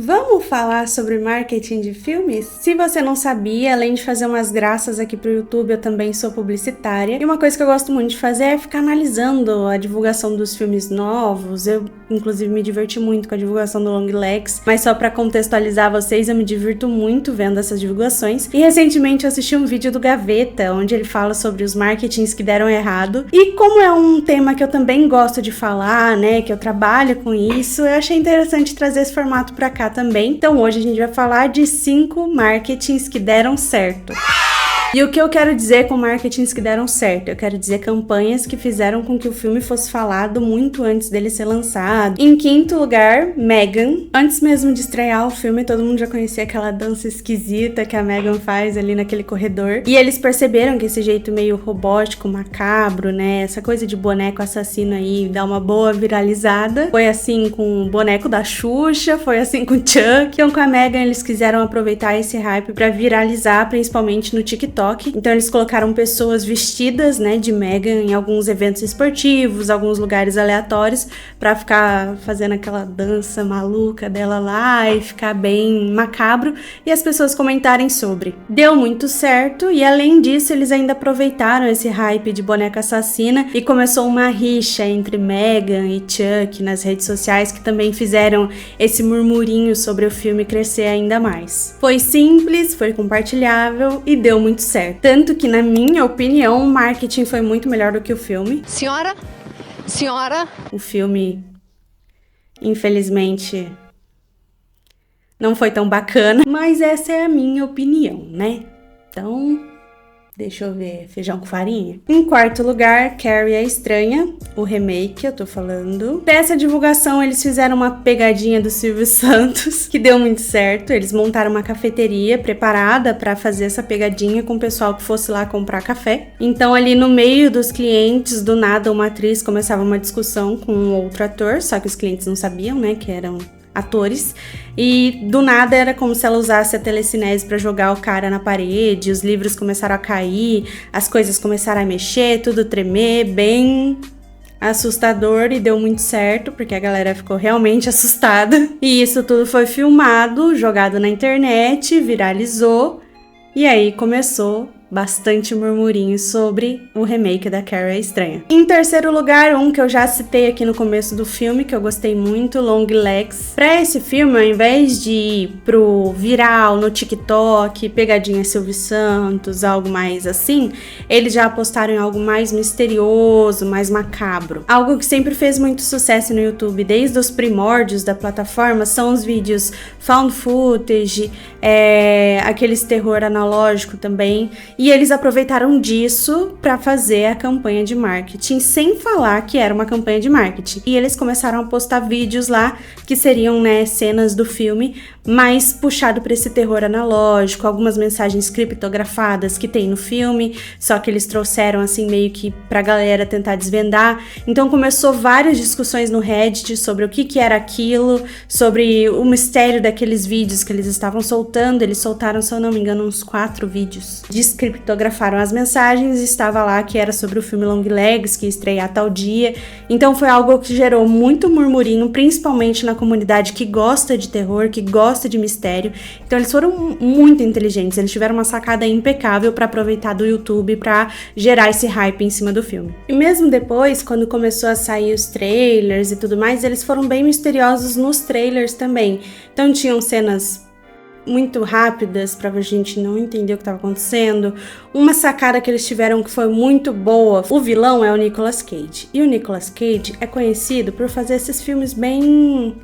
Vamos falar sobre marketing de filmes? Se você não sabia, além de fazer umas graças aqui pro YouTube, eu também sou publicitária. E uma coisa que eu gosto muito de fazer é ficar analisando a divulgação dos filmes novos. Eu, inclusive, me diverti muito com a divulgação do Long Legs. Mas só pra contextualizar vocês, eu me divirto muito vendo essas divulgações. E recentemente eu assisti um vídeo do Gaveta, onde ele fala sobre os marketings que deram errado. E como é um tema que eu também gosto de falar, né, que eu trabalho com isso, eu achei interessante trazer esse formato pra cá também. Então hoje a gente vai falar de 5 marketings que deram certo. E o que eu quero dizer com marketings que deram certo? Eu quero dizer campanhas que fizeram com que o filme fosse falado muito antes dele ser lançado. Em quinto lugar, Megan. Antes mesmo de estrear o filme, todo mundo já conhecia aquela dança esquisita que a Megan faz ali naquele corredor. E eles perceberam que esse jeito meio robótico, macabro, né? Essa coisa de boneco assassino aí dá uma boa viralizada. Foi assim com o boneco da Xuxa, foi assim com o Chuck. Então com a Megan eles quiseram aproveitar esse hype pra viralizar, principalmente no TikTok. Então eles colocaram pessoas vestidas, né, de Megan em alguns eventos esportivos, alguns lugares aleatórios, pra ficar fazendo aquela dança maluca dela lá e ficar bem macabro e as pessoas comentarem sobre. Deu muito certo e além disso eles ainda aproveitaram esse hype de boneca assassina e começou uma rixa entre Megan e Chuck nas redes sociais que também fizeram esse murmurinho sobre o filme crescer ainda mais. Foi simples, foi compartilhável e deu muito certo. Tanto que, na minha opinião, o marketing foi muito melhor do que o filme. Senhora? O filme, infelizmente, não foi tão bacana, mas essa é a minha opinião, né? Então, deixa eu ver, feijão com farinha. Em quarto lugar, Carrie a Estranha, o remake, eu tô falando. Dessa divulgação, eles fizeram uma pegadinha do Silvio Santos, que deu muito certo. Eles montaram uma cafeteria preparada pra fazer essa pegadinha com o pessoal que fosse lá comprar café. Então, ali no meio dos clientes, do nada, uma atriz começava uma discussão com um outro ator, só que os clientes não sabiam, né, que eram atores, e do nada era como se ela usasse a telecinese pra jogar o cara na parede, os livros começaram a cair, as coisas começaram a mexer, tudo tremer, bem assustador, e deu muito certo, porque a galera ficou realmente assustada. E isso tudo foi filmado, jogado na internet, viralizou, e aí começou bastante murmurinho sobre o remake da Carrie a Estranha. Em terceiro lugar, um que eu já citei aqui no começo do filme, que eu gostei muito, Long Legs. Pra esse filme, ao invés de ir pro viral, no TikTok, pegadinha Silvio Santos, algo mais assim, eles já apostaram em algo mais misterioso, mais macabro. Algo que sempre fez muito sucesso no YouTube, desde os primórdios da plataforma, são os vídeos found footage, aqueles terror analógico também. E eles aproveitaram disso para fazer a campanha de marketing, sem falar que era uma campanha de marketing. E eles começaram a postar vídeos lá que seriam, né, cenas do filme, mas puxado para esse terror analógico, algumas mensagens criptografadas que tem no filme, só que eles trouxeram assim meio que pra galera tentar desvendar. Então começou várias discussões no Reddit sobre o que era aquilo, sobre o mistério daqueles vídeos que eles estavam soltando. Eles soltaram, se eu não me engano, uns 4 vídeos. Criptografaram as mensagens e estava lá que era sobre o filme Long Legs, que ia estrear tal dia. Então foi algo que gerou muito murmurinho, principalmente na comunidade que gosta de terror, que gosta de mistério. Então eles foram muito inteligentes, eles tiveram uma sacada impecável para aproveitar do YouTube para gerar esse hype em cima do filme. E mesmo depois, quando começou a sair os trailers e tudo mais, eles foram bem misteriosos nos trailers também. Então tinham cenas muito rápidas pra gente não entender o que estava acontecendo. Uma sacada que eles tiveram que foi muito boa. O vilão é o Nicolas Cage. E o Nicolas Cage é conhecido por fazer esses filmes bem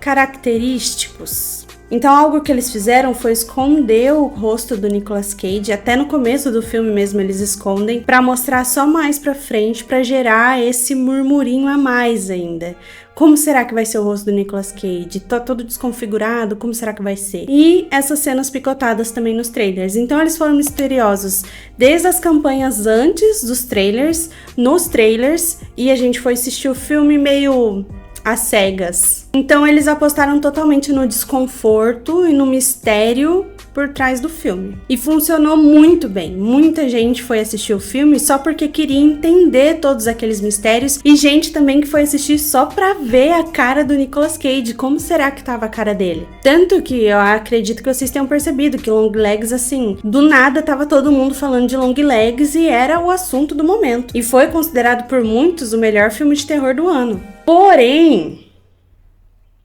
característicos. Então algo que eles fizeram foi esconder o rosto do Nicolas Cage, até no começo do filme mesmo eles escondem, pra mostrar só mais pra frente, pra gerar esse murmurinho a mais ainda. Como será que vai ser o rosto do Nicolas Cage? Tá todo desconfigurado, como será que vai ser? E essas cenas picotadas também nos trailers. Então eles foram misteriosos desde as campanhas antes dos trailers, nos trailers, e a gente foi assistir o filme meio às cegas. Então eles apostaram totalmente no desconforto e no mistério por trás do filme. E funcionou muito bem. Muita gente foi assistir o filme só porque queria entender todos aqueles mistérios e gente também que foi assistir só pra ver a cara do Nicolas Cage, como será que tava a cara dele. Tanto que eu acredito que vocês tenham percebido que Longlegs, assim, do nada tava todo mundo falando de Longlegs e era o assunto do momento. E foi considerado por muitos o melhor filme de terror do ano. Porém,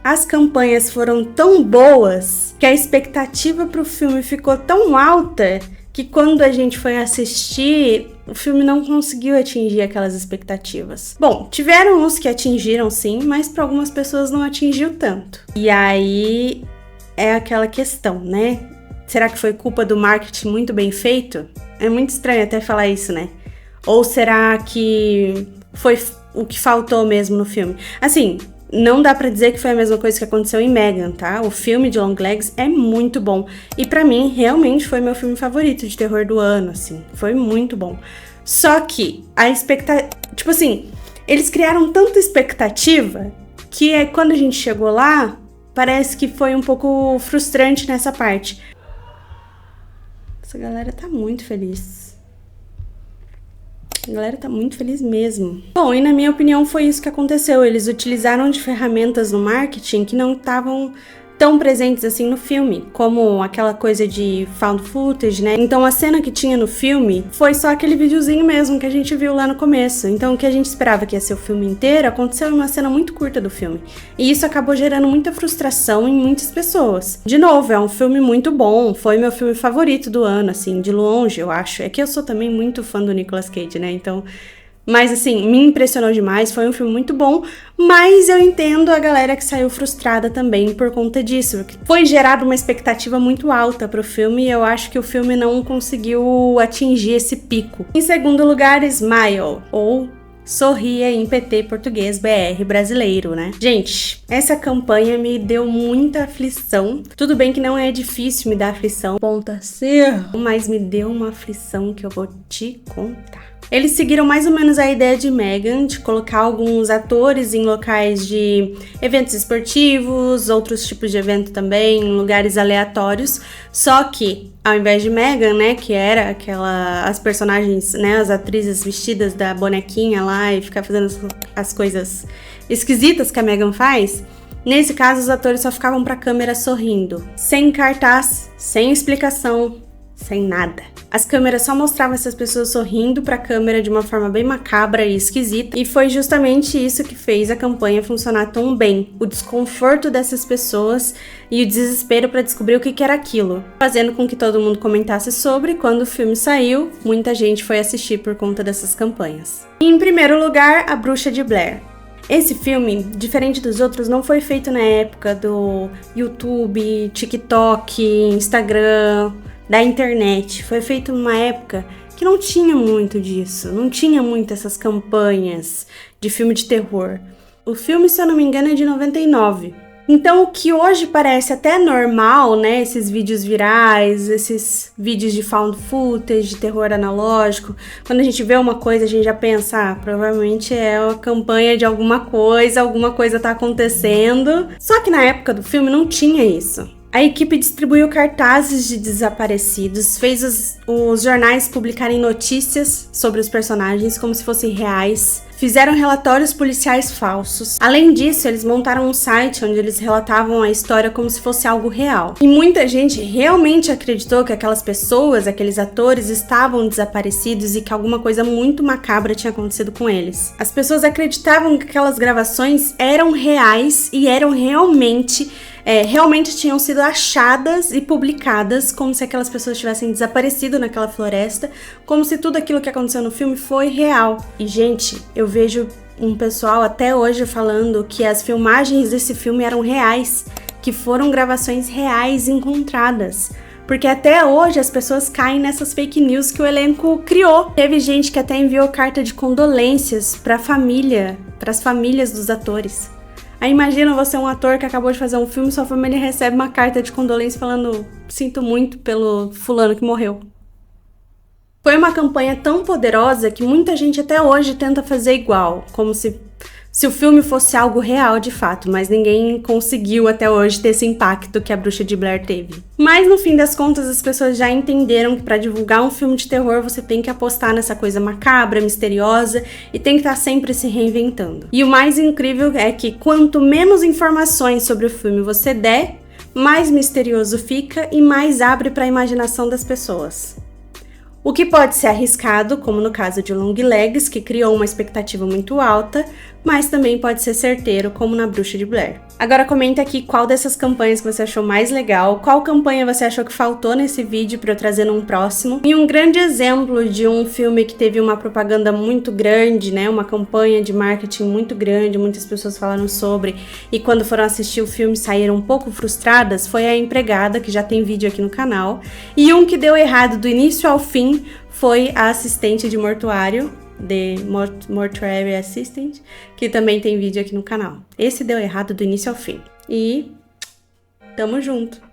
as campanhas foram tão boas que a expectativa pro filme ficou tão alta que quando a gente foi assistir, o filme não conseguiu atingir aquelas expectativas. Bom, tiveram uns que atingiram sim, mas para algumas pessoas não atingiu tanto. E aí é aquela questão, né? Será que foi culpa do marketing muito bem feito? É muito estranho até falar isso, né? Ou será que foi o que faltou mesmo no filme? Assim, não dá pra dizer que foi a mesma coisa que aconteceu em Megan, tá? O filme de Longlegs é muito bom. E pra mim, realmente foi meu filme favorito de terror do ano, assim. Foi muito bom. Só que a expectativa... Tipo assim, eles criaram tanta expectativa que quando a gente chegou lá, parece que foi um pouco frustrante nessa parte. Essa galera tá muito feliz. A galera tá muito feliz mesmo. Bom, e na minha opinião foi isso que aconteceu. Eles utilizaram de ferramentas no marketing que não estavam tão presentes assim no filme, como aquela coisa de found footage, né? Então a cena que tinha no filme foi só aquele videozinho mesmo que a gente viu lá no começo. Então o que a gente esperava que ia ser o filme inteiro aconteceu em uma cena muito curta do filme. E isso acabou gerando muita frustração em muitas pessoas. De novo, é um filme muito bom, foi meu filme favorito do ano, assim, de longe, eu acho. É que eu sou também muito fã do Nicolas Cage, né? Então... Mas, assim, me impressionou demais, foi um filme muito bom, mas eu entendo a galera que saiu frustrada também por conta disso. Foi gerada uma expectativa muito alta pro filme e eu acho que o filme não conseguiu atingir esse pico. Em segundo lugar, Smile, ou Sorria em PT português BR brasileiro, né? Gente, essa campanha me deu muita aflição. Tudo bem que não é difícil me dar aflição, ponta C, mas me deu uma aflição que eu vou te contar. Eles seguiram mais ou menos a ideia de Megan, de colocar alguns atores em locais de eventos esportivos, outros tipos de evento também, em lugares aleatórios. Só que, ao invés de Megan, né, que era as personagens, né, as atrizes vestidas da bonequinha lá e ficar fazendo as coisas esquisitas que a Megan faz, nesse caso os atores só ficavam pra câmera sorrindo, sem cartaz, sem explicação, sem nada. As câmeras só mostravam essas pessoas sorrindo pra câmera de uma forma bem macabra e esquisita, e foi justamente isso que fez a campanha funcionar tão bem. O desconforto dessas pessoas e o desespero pra descobrir o que era aquilo, fazendo com que todo mundo comentasse sobre. Quando o filme saiu, muita gente foi assistir por conta dessas campanhas. E, em primeiro lugar, A Bruxa de Blair. Esse filme, diferente dos outros, não foi feito na época do YouTube, TikTok, Instagram, da internet. Foi feito numa época que não tinha muito disso, não tinha muito essas campanhas de filme de terror. O filme, se eu não me engano, é de 99. Então, o que hoje parece até normal, né, esses vídeos virais, esses vídeos de found footage, de terror analógico, quando a gente vê uma coisa, a gente já pensa, provavelmente é uma campanha de alguma coisa tá acontecendo. Só que na época do filme não tinha isso. A equipe distribuiu cartazes de desaparecidos, fez os jornais publicarem notícias sobre os personagens como se fossem reais, fizeram relatórios policiais falsos. Além disso, eles montaram um site onde eles relatavam a história como se fosse algo real. E muita gente realmente acreditou que aquelas pessoas, aqueles atores, estavam desaparecidos e que alguma coisa muito macabra tinha acontecido com eles. As pessoas acreditavam que aquelas gravações eram reais e eram realmente tinham sido achadas e publicadas como se aquelas pessoas tivessem desaparecido naquela floresta, como se tudo aquilo que aconteceu no filme foi real. E, gente, eu vejo um pessoal até hoje falando que as filmagens desse filme eram reais, que foram gravações reais encontradas. Porque até hoje as pessoas caem nessas fake news que o elenco criou. Teve gente que até enviou carta de condolências para as famílias dos atores. Aí imagina você um ator que acabou de fazer um filme, sua família recebe uma carta de condolência falando: sinto muito pelo fulano que morreu. Foi uma campanha tão poderosa que muita gente até hoje tenta fazer igual, como se se o filme fosse algo real de fato, mas ninguém conseguiu até hoje ter esse impacto que A Bruxa de Blair teve. Mas no fim das contas, as pessoas já entenderam que para divulgar um filme de terror você tem que apostar nessa coisa macabra, misteriosa e tem que estar sempre se reinventando. E o mais incrível é que quanto menos informações sobre o filme você der, mais misterioso fica e mais abre para a imaginação das pessoas. O que pode ser arriscado, como no caso de Longlegs, que criou uma expectativa muito alta, mas também pode ser certeiro, como na Bruxa de Blair. Agora comenta aqui qual dessas campanhas que você achou mais legal, qual campanha você achou que faltou nesse vídeo para eu trazer num próximo. E um grande exemplo de um filme que teve uma propaganda muito grande, né, uma campanha de marketing muito grande, muitas pessoas falaram sobre, e quando foram assistir o filme saíram um pouco frustradas, foi A Empregada, que já tem vídeo aqui no canal. E um que deu errado do início ao fim foi A Assistente de Mortuário, The Mortuary Assistant, que também tem vídeo aqui no canal. Esse deu errado do início ao fim. E tamo junto!